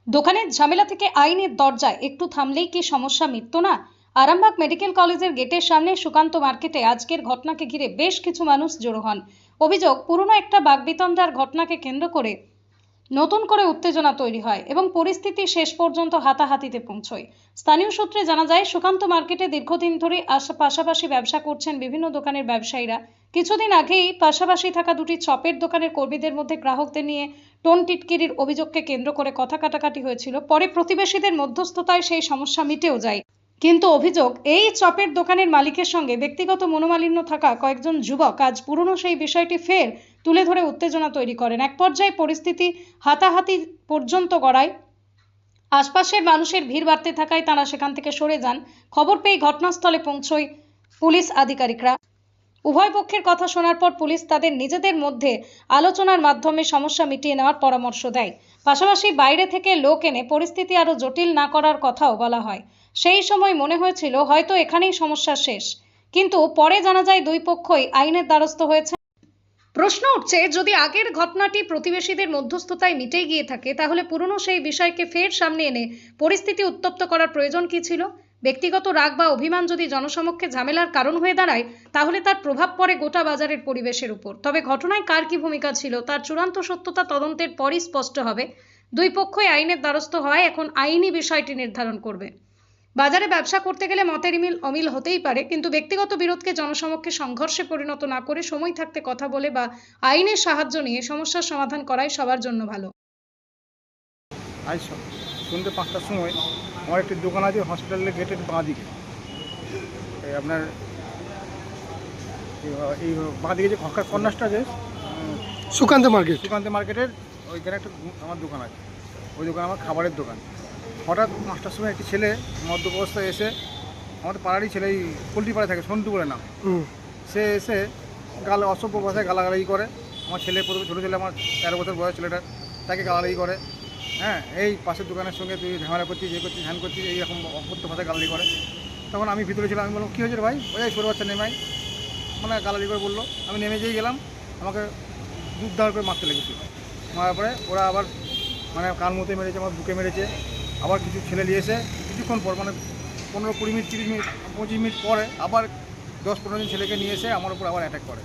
দোকানের ঝামেলা থেকে আইনের দরজায় একটু থামলেই কি সমস্যা মিটতো না? আরামবাগ মেডিকেল কলেজের গেটের সামনে সুকান্ত মার্কেটে আজকের ঘটনাকে ঘিরে বেশ কিছু মানুষ জড়ো হন। অভিযোগ, পুরনো একটা বাগবিতণ্ডার ঘটনাকে কেন্দ্র করে নতুন করে উত্তেজনা তৈরি হয় এবং পরিস্থিতি শেষ পর্যন্ত হাতাহাতিতে পৌঁছয়। স্থানীয় সূত্রে জানা যায়, সুকান্ত মার্কেটে দীর্ঘদিন ধরে পাশাপাশি ব্যবসা করছেন বিভিন্ন দোকানের ব্যবসায়ীরা। কিছুদিন আগেই পাশাপাশি থাকা দুটি চপের দোকানের কর্মীদের মধ্যে গ্রাহকদের নিয়ে টোন টিটকিরির অভিযোগকে কেন্দ্র করে কথা কাটাকাটি হয়েছিল। পরে প্রতিবেশীদের মধ্যস্থতায় সেই সমস্যা মিটেও যায়। কিন্তু অভিযোগ, এই চপের দোকানের মালিকের সঙ্গে ব্যক্তিগত মনোমালিন্য থাকা কয়েকজন যুবক আজ পুরনো সেই বিষয়টি ফের তুলে ধরে উত্তেজনা তৈরি করেন। এক পর্যায়ে পরিস্থিতি হাতাহাতি পর্যন্ত গড়ায়। আশপাশের মানুষের ভিড় বাড়তে থাকায় তারা সেখান থেকে সরে যান। খবর পেয়ে ঘটনাস্থলে পৌঁছয় পুলিশ আধিকারিকরা। উভয় পক্ষের কথা শোনার পর পুলিশ তাদের নিজেদের মধ্যে আলোচনার মাধ্যমে সমস্যা মিটিয়ে নেওয়ার পরামর্শ দেয়। পাশাপাশি বাইরে থেকে লোক এনে পরিস্থিতি আরও জটিল না করার কথাও বলা হয়। সেই সময় মনে হয়েছিল হয়তো এখানেই সমস্যা শেষ, কিন্তু পরে জানা যায় দুই পক্ষই আইনের দ্বারস্থ হয়েছে। প্রশ্ন উঠছে, যদি আগের ঘটনাটি প্রতিবেশীদের মধ্যস্থতায় মিটে গিয়ে থাকে, তাহলে পুরনো সেই বিষয়কে ফের সামনে এনে পরিস্থিতি উত্তপ্ত করার প্রয়োজন কি ছিল? ব্যক্তিগত রাগ বা অভিমান যদি জনসমক্ষে ঝামেলার কারণ হয়ে দাঁড়ায়, তাহলে তার প্রভাব পড়ে গোটা বাজারের পরিবেশের উপর। তবে ঘটনায় কার কি ভূমিকা ছিল তার চূড়ান্ত সত্যতা তদন্তের পরই স্পষ্ট হবে। দুই পক্ষই আইনের দ্বারস্থ হওয়ায় এখন আইনি বিষয়টি নির্ধারণ করবে। বাজারে ব্যবসা করতে গেলে মতের অমিল হতেই পারে, কিন্তু ব্যক্তিগত বিরোধকে জনসমক্ষে সংঘর্ষে পরিণত না করে সময় থাকতে কথা বলে বা আইনের সাহায্য নিয়ে সমস্যার সমাধান করাই সবার জন্য ভালো। আজ সন্ধ্যে 5টার সময় আমার একটি দোকান আছে হসপিটালের গেটের বাঁ দিকে। আপনার এই বাঁ দিকে যে কর্নারটা আছে সুকান্ত মার্কেটের ওইখানে একটা আমার দোকান আছে। ওই দোকান আমার খাবারের দোকান। হঠাৎ 5টার সময় একটি ছেলে মদ্যপ অবস্থায় এসে, আমাদের পাড়ারই ছেলে, এই পোলট্রি পাড়ায় থাকে, সন্টু বলে নাম, সে এসে অসভ্য ভাষায় গালাগালি করে। আমার ছেলে, প্রথমে ছোটো ছেলে, আমার 13 বছর বয়স ছেলেটা, তাকে গালাগালি করে। হ্যাঁ, এই পাশের দোকানের সঙ্গে তুই ঝামেলা করছিস, যে করছিস, ধ্যান করছিস, এইরকম অপত্য ভাষায় গালাগালি করে। তখন আমি ভিতরে ছিলাম, আমি বললাম কী হয়েছে ভাই? ওই ছোটো বাচ্চা নেমাই, মানে গালাগালি করে বললো। আমি নেমে যেয়ে গেলাম, আমাকে দুধ দাঁড় করে মারতে লেগেছিল। মারার পরে ওরা আবার মানে কান মুতে মেরেছে, আমার বুকে মেরেছে। আবার কিছু ছেলে নিয়ে এসে কিছুক্ষণ পর, মানে 15-20 মিনিট, 30 মিনিট, 25 মিনিট পরে আবার 10-15 জন ছেলেকে নিয়ে এসে আমার উপর আবার অ্যাটাক করে।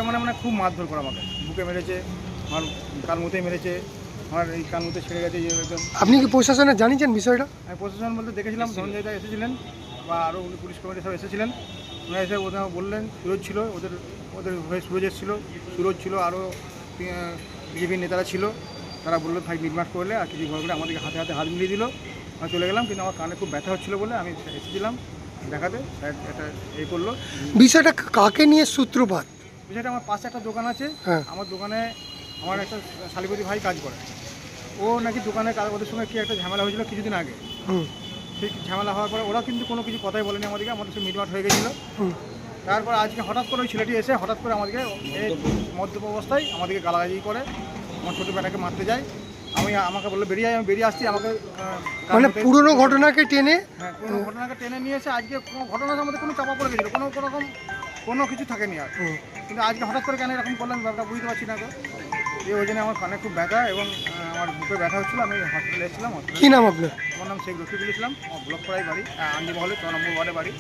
মানে খুব মারধর করে, আমাকে বুকে মেরেছে, আমার কান মুতে মেরেছে, আমার এই কান মুতে ছেড়ে গেছে একদম। আপনি কি প্রশাসনে জানিয়েছেন বিষয়টা? আমি প্রশাসন বলতে দেখেছিলাম, ধনঞ্জয়দা এসেছিলেন বা আরও পুলিশ কমিটি সব এসেছিলেন। ওনারা এসে ওদের বললেন, সুরজ ছিল, ওদের হয়ে সুরজ এসেছিলো, সুরজ ছিল, আরও বিজেপির নেতারা ছিল। তারা বললো ভাই মিটমাট করলে, আর কিছু ঘর করে আমাদেরকে হাতে হাতে হাত মিলিয়ে দিল। আমি চলে গেলাম, কিন্তু আমার কানে খুব ব্যথা হচ্ছিলো বলে আমি এসেছিলাম দেখাতে। এটা এই করলো। বিষয়টা কাকে নিয়ে সূত্রপাত? বিষয়টা আমার পাশে একটা দোকান আছে, আমার দোকানে আমার একটা শালীপতি ভাই কাজ করে। ও নাকি দোকানে ওদের সঙ্গে কি একটা ঝামেলা হয়েছিল কিছুদিন আগে। সেই ঝামেলা হওয়ার পরে ওরা কিন্তু কোনো কিছু কথাই বলেনি আমাদেরকে, আমাদের সঙ্গে মিটমাট হয়ে গেছিলো। তারপর আজকে হঠাৎ করে ওই ছেলেটি এসে হঠাৎ করে আমাদেরকে এই মদ্যপ অবস্থায় আমাদেরকে গালাগালি করে, আমার ছোটো বেটাকে মারতে যায়। আমাকে বললো বেরিয়ে যায়, আমি বেরিয়ে আসছি। আমাকে মানে পুরনো ঘটনাকে টেনে, হ্যাঁ, পুরনো ঘটনাকে টেনে নিয়ে এসে আজকে কোনো ঘটনার মধ্যে কোনো চাপা পড়ে গেছিলো, কোনো কিছু থাকেনি আর। কিন্তু আজকে হঠাৎ করে কেন এরকম করলাম ব্যাপারটা বুঝতে পারছি না। তো ওই জন্য আমার কানে খুব ব্যথা এবং আমার বুকে ব্যথা হচ্ছিলো। আমি হসপিটালে এসেছিলাম। কি নাম আপনার? আমার নাম শেখ রফিকুল ইসলাম, আমার ব্লক পাড়ায় বাড়ি, আন্দি মহলে 6 নম্বর ওয়ার্ডে বাড়ি।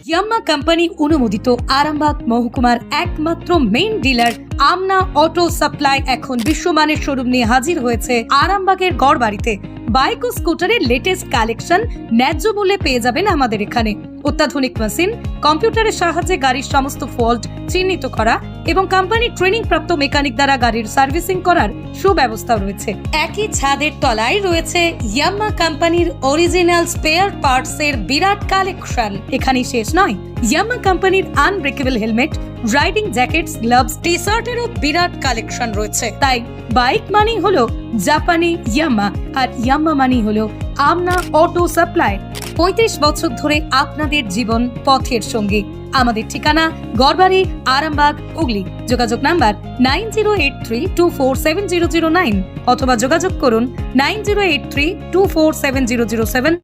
ইয়াম্মা কোম্পানি অনুমোদিত আরামবাগ মহকুমার একমাত্র মেইন ডিলার আমনা অটো সাপ্লাই এখন বিশ্বমানের শোরুম নিয়ে হাজির হয়েছে আরামবাগের গড়বাড়িতে। বাইক ও স্কুটারের লেটেস্ট কালেকশন ন্যায্য মূল্যে পেয়ে যাবেন আমাদের এখানে। অত্যাধুনিক মেশিন, কম্পিউটারের সাহায্যে গাড়ির সমস্ত ফল্ট চিহ্নিত করা এবং কোম্পানি ট্রেনিং প্রাপ্ত মেকানিক দ্বারা গাড়ির সার্ভিসিং করার সুব্যবস্থাও রয়েছে। একই ছাদের তলায় রয়েছে ইয়াম্মা কোম্পানির অরিজিনাল স্পেয়ার পার্টসের বিরাট কালেকশন। এখানেই শেষ নয়, ইয়াম্মা কোম্পানির unbreakable helmet, riding jackets, gloves, T শার্টেরও বিরাট কালেকশন রয়েছে। তাই বাইক মানি হলো জাপানি ইয়াম্মা, আর ইয়াম্মা মানি হলো আমনা অটো সাপ্লাই। 35 বছর ধরে আপনাদের জীবন পথের সঙ্গী। আমাদের ঠিকানা গড়বাড়ি, আরামবাগ, হুগলি। যোগাযোগ নাম্বার 9083247009 অথবা যোগাযোগ করুন 9083247007।